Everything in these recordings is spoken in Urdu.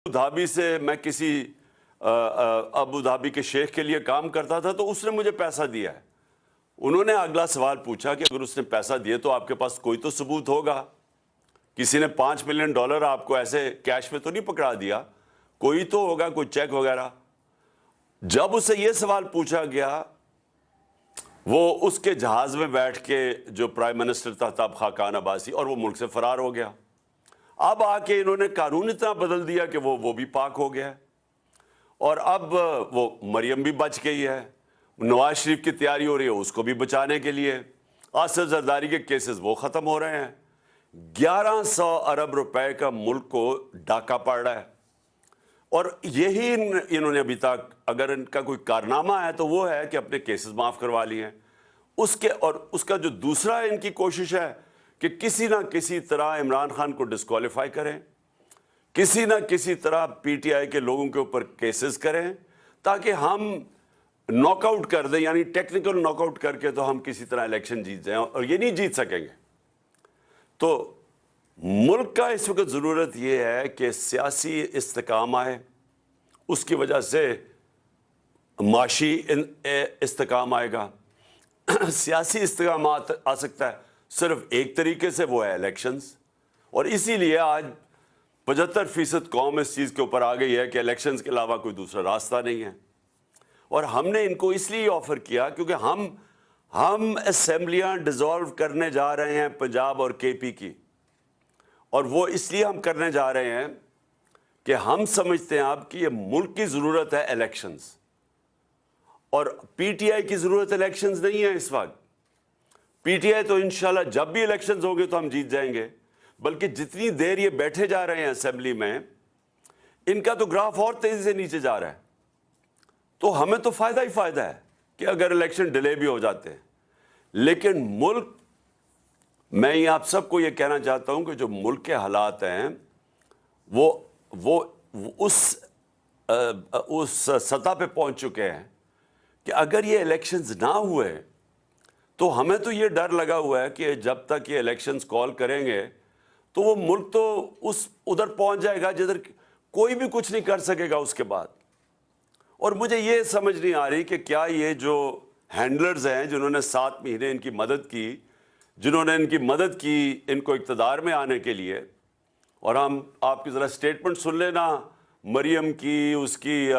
دھابی سے میں کسی ابو دھابی کے شیخ کے لیے کام کرتا تھا تو اس نے مجھے پیسہ دیا ہے. انہوں نے اگلا سوال پوچھا کہ اگر اس نے پیسہ دیے تو آپ کے پاس کوئی تو ثبوت ہوگا. کسی نے $5 ملین آپ کو ایسے کیش میں تو نہیں پکڑا دیا, کوئی تو ہوگا, کوئی چیک وغیرہ. جب اسے یہ سوال پوچھا گیا, وہ اس کے جہاز میں بیٹھ کے جو پرائم منسٹر تھا تب خاقان عباسی, اور وہ ملک سے فرار ہو گیا. اب آ کے انہوں نے قانون اتنا بدل دیا کہ وہ بھی پاک ہو گیا, اور اب وہ مریم بھی بچ گئی ہے. نواز شریف کی تیاری ہو رہی ہے اس کو بھی بچانے کے لیے. آصف زرداری کے کیسز وہ ختم ہو رہے ہیں. 1100 ارب روپے کا ملک کو ڈاکہ پڑ رہا ہے, اور یہی انہوں نے ابھی تک, اگر ان کا کوئی کارنامہ ہے تو وہ ہے کہ اپنے کیسز معاف کروا لیے ہیں. اور اس کا جو دوسرا ان کی کوشش ہے کہ کسی نہ کسی طرح عمران خان کو ڈسکوالیفائی کریں, کسی نہ کسی طرح پی ٹی آئی کے لوگوں کے اوپر کیسز کریں تاکہ ہم ناک آؤٹ کر دیں, یعنی ٹیکنیکل ناک آؤٹ کر کے تو ہم کسی طرح الیکشن جیت جائیں, اور یہ نہیں جیت سکیں گے. تو ملک کا اس وقت ضرورت یہ ہے کہ سیاسی استحکام آئے, اس کی وجہ سے معاشی استحکام آئے گا. سیاسی استحکام آ سکتا ہے صرف ایک طریقے سے, وہ ہے الیکشنز, اور اسی لیے آج 75% قوم اس چیز کے اوپر آ گئی ہے کہ الیکشنز کے علاوہ کوئی دوسرا راستہ نہیں ہے. اور ہم نے ان کو اس لیے آفر کیا کیونکہ ہم اسمبلیاں ڈیزالو کرنے جا رہے ہیں پنجاب اور کے پی کی, اور وہ اس لیے ہم کرنے جا رہے ہیں کہ ہم سمجھتے ہیں اب کہ یہ ملک کی ضرورت ہے الیکشنز, اور پی ٹی آئی کی ضرورت الیکشنز نہیں ہے اس وقت. پی ٹی آئی تو انشاءاللہ جب بھی الیکشنز ہوں گے تو ہم جیت جائیں گے, بلکہ جتنی دیر یہ بیٹھے جا رہے ہیں اسمبلی میں, ان کا تو گراف اور تیزی سے نیچے جا رہا ہے. تو ہمیں تو فائدہ ہی فائدہ ہے کہ اگر الیکشن ڈیلے بھی ہو جاتے ہیں. لیکن ملک, میں یہ آپ سب کو یہ کہنا چاہتا ہوں کہ جو ملک کے حالات ہیں وہ اس سطح پہ پہنچ چکے ہیں کہ اگر یہ الیکشنز نہ ہوئے تو ہمیں تو یہ ڈر لگا ہوا ہے کہ جب تک یہ الیکشنز کال کریں گے تو وہ ملک تو ادھر پہنچ جائے گا جدھر کوئی بھی کچھ نہیں کر سکے گا اس کے بعد. اور مجھے یہ سمجھ نہیں آ رہی کہ کیا یہ جو ہینڈلرز ہیں جنہوں نے 7 مہینے ان کی مدد کی, جنہوں نے ان کی مدد کی ان کو اقتدار میں آنے کے لیے, اور ہم آپ کی ذرا سٹیٹمنٹ سن لینا مریم کی, اس کی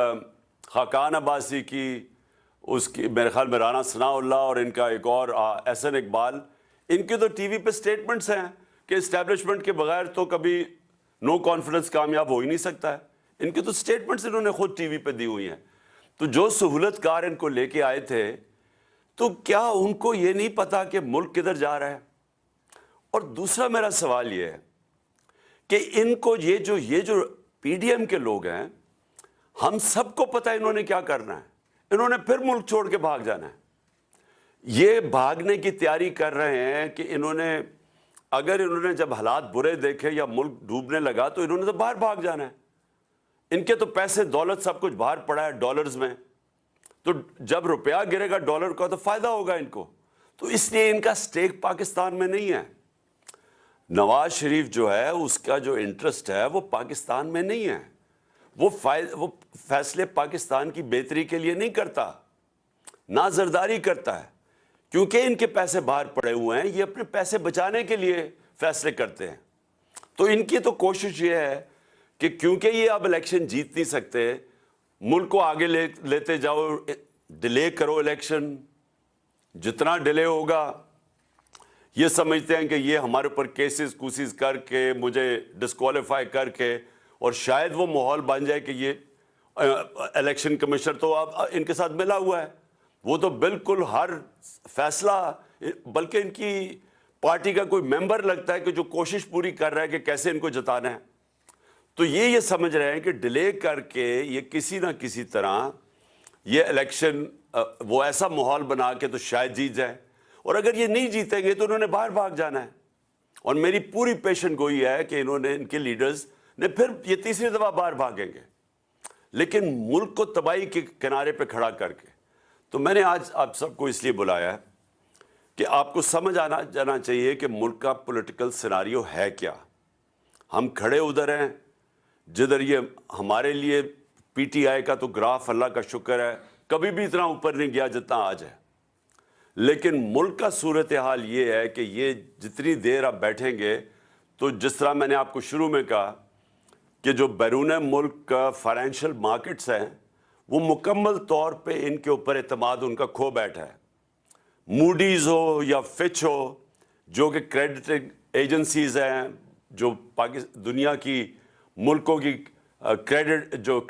خاقان عباسی کی, اس کی میرے خیال میں رانا ثناء اللہ, اور ان کا ایک اور احسن اقبال, ان کے تو ٹی وی پہ سٹیٹمنٹس ہیں کہ اسٹیبلشمنٹ کے بغیر تو کبھی نو کانفیڈنس کامیاب ہو ہی نہیں سکتا ہے. ان کے تو سٹیٹمنٹس انہوں نے خود ٹی وی پہ دی ہوئی ہیں. تو جو سہولت کار ان کو لے کے آئے تھے, تو کیا ان کو یہ نہیں پتا کہ ملک کدھر جا رہا ہے؟ اور دوسرا میرا سوال یہ ہے کہ ان کو یہ جو پی ڈی ایم کے لوگ ہیں, ہم سب کو پتا ہے انہوں نے کیا کرنا ہے. انہوں نے پھر ملک چھوڑ کے بھاگ جانا ہے. یہ بھاگنے کی تیاری کر رہے ہیں کہ اگر انہوں نے جب حالات برے دیکھے یا ملک ڈوبنے لگا تو انہوں نے تو باہر بھاگ جانا ہے. ان کے تو پیسے دولت سب کچھ باہر پڑا ہے ڈالرز میں, تو جب روپیہ گرے گا ڈالر کا تو فائدہ ہوگا ان کو. تو اس لیے ان کا سٹیک پاکستان میں نہیں ہے. نواز شریف جو ہے اس کا جو انٹرسٹ ہے وہ پاکستان میں نہیں ہے. وہ فیصلے پاکستان کی بہتری کے لیے نہیں کرتا, نہ زرداری کرتا ہے, کیونکہ ان کے پیسے باہر پڑے ہوئے ہیں. یہ اپنے پیسے بچانے کے لیے فیصلے کرتے ہیں. تو ان کی تو کوشش یہ ہے کہ کیونکہ یہ اب الیکشن جیت نہیں سکتے, ملک کو آگے لیتے جاؤ, ڈیلے کرو الیکشن, جتنا ڈیلے ہوگا. یہ سمجھتے ہیں کہ یہ ہمارے اوپر کیسز کوسز کر کے, مجھے ڈسکوالیفائی کر کے, اور شاید وہ ماحول بن جائے کہ یہ الیکشن کمشنر تو اب ان کے ساتھ ملا ہوا ہے, وہ تو بالکل ہر فیصلہ, بلکہ ان کی پارٹی کا کوئی ممبر لگتا ہے کہ جو کوشش پوری کر رہا ہے کہ کیسے ان کو جتانا ہے. تو یہ سمجھ رہے ہیں کہ ڈیلے کر کے یہ کسی نہ کسی طرح یہ الیکشن وہ ایسا ماحول بنا کے تو شاید جیت جائے, اور اگر یہ نہیں جیتیں گے تو انہوں نے باہر بھاگ جانا ہے. اور میری پوری پیشن گوئی ہے کہ ان کے لیڈرز نے پھر یہ تیسری دفعہ باہر بھاگیں گے, لیکن ملک کو تباہی کے کنارے پہ کھڑا کر کے. تو میں نے آج آپ سب کو اس لیے بلایا ہے کہ آپ کو سمجھ جانا چاہیے کہ ملک کا پولیٹیکل سیناریو ہے کیا. ہم کھڑے ادھر ہیں جدھر یہ ہمارے لیے پی ٹی آئی کا تو گراف اللہ کا شکر ہے کبھی بھی اتنا اوپر نہیں گیا جتنا آج ہے، لیکن ملک کا صورتحال یہ ہے کہ یہ جتنی دیر آپ بیٹھیں گے تو جس طرح میں نے آپ کو شروع میں کہا کہ جو بیرون ملک کا فائنینشیل مارکیٹس ہیں وہ مکمل طور پہ ان کے اوپر اعتماد ان کا کھو بیٹھا ہے. موڈیز ہو یا فچ ہو جو کہ کریڈٹنگ ایجنسیز ہیں جو دنیا کی ملکوں کی کریڈٹ جو